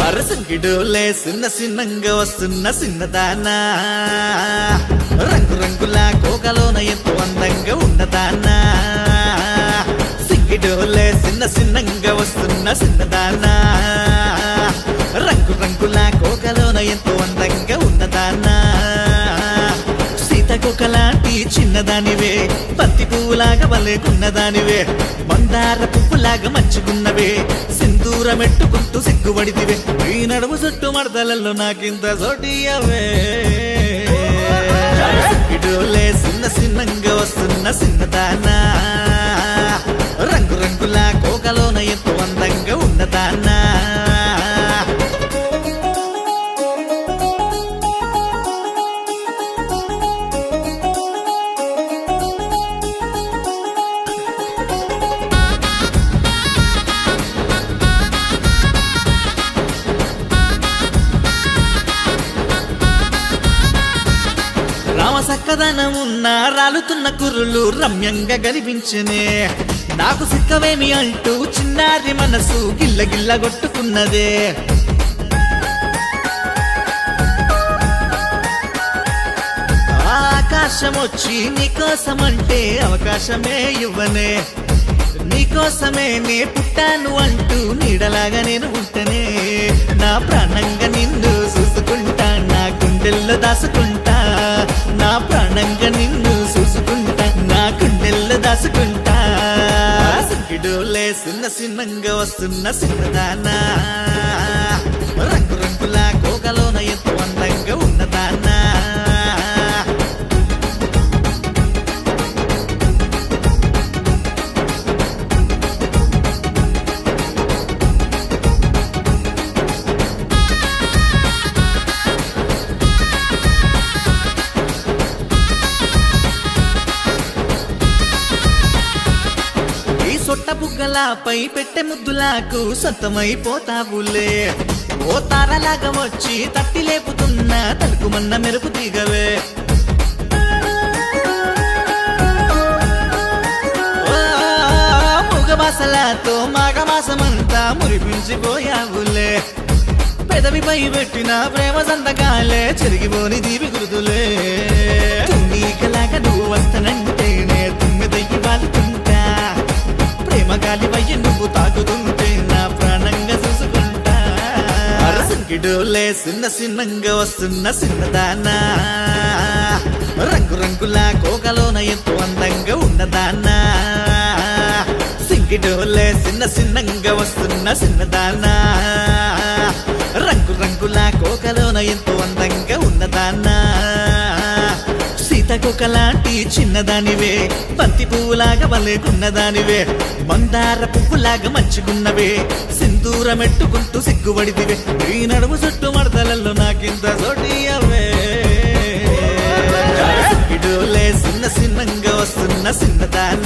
అరసంగిడోలే సిన్న సిన్నంగా వస్తున్న సిన్నదానా రంగు రంగుల కోకలోన ఎంతో అందంగా ఉన్నదానా సింగిడోలే సిన్న సిన్నంగా వస్తున్న సిన్నదానా రంగు రంగుల కోకలోన ఎంతో అందంగా ఉన్నదానా సీతకొకలాంటి చిన్నదానివే పత్తి పువ్వులాగా వలేకున్నదానివే మందార పువ్వులాగా మంచుకున్నవే సింధూరమెట్టుకుంటూ సిగ్గుపడితివే ఈ నడుము చుట్టూ మడతలలో నాకింత సోటియవే ఇడోలే సిన్న సిన్నంగా వస్తున్న సిన్నదానా రంగు రంగుల కోకలోన ఎంతో అందంగా ఉన్నదానా సక్కదనమున్న రాలుతున్న కుర్రులు రమ్యంగా కనిపించనే నాకు సిక్కవేమి అంటూ చిన్నారి మనసు గిల్ల గిల్ల కొట్టుకున్నదే ఆకాశం వచ్చి నీకోసమంటే అవకాశమే ఇవ్వనే నీకోసమే నే పుట్టాను అంటూ నీడలాగా నేను ఉంటనే నా ప్రాణంగా నిన్ను చూసుకుంటా నా గుండెల్లో దాసుకుంటా నా ప్రాణంగా నిన్ను చూసుకుంటా నా గుండెల్లో దాసుకుంటా సింగిడోలే సిన్న సిన్నంగా వస్తున్న సిన్నదానా రంగు రంగుల కోకలోన ఎంతో అందంగా ఉన్నదానా సొట్ట బుగ్గలాపై పెట్టె ముద్దులాకు సొంతమైపోతావులే ఓ తారలాగా వచ్చి తట్టి లేపుతున్న తలుకుమన్న మెరుపు దిగవే ముగబాసలతో మాఘమాసమంతా మురిపించిపోయావులే పెదవిపై పెట్టిన ప్రేమ సంతకాలే చెరిగిపోని దీవి గురుతులే నీకలాగా నువ్వు వస్తానంటేనే తుమ్మిదయ్యి వాలుతుంటా ప్రేమగాలి వయ్యి నువ్వు తాకుతుంటే నా ప్రాణంగా చూసుకుంటా అరసంగిడోలే సిన్న సిన్నంగా వస్తున్న సిన్నదానా రంగు రంగుల కోకలోన ఎంతో అందంగా ఉన్నదానా సింగిడోలే సిన్న సిన్నంగా వస్తున్న సిన్నదానా రంగు రంగుల కోకలోన ఎంతో అందంగా ఉన్నదానా సీతకొకలాంటి చిన్నదానివే బంతి పువ్వులాగా వలేకున్నదానివే మందార పువ్వులాగా మంచుకున్నవే సింధూరమెట్టుకుంటూ సిగ్గుపడితివే ఈ నడుము చుట్టూ మడతలలో నాకింత సోటియవే ఇడోలే సిన్న సిన్నంగా వస్తున్న సిన్నదానా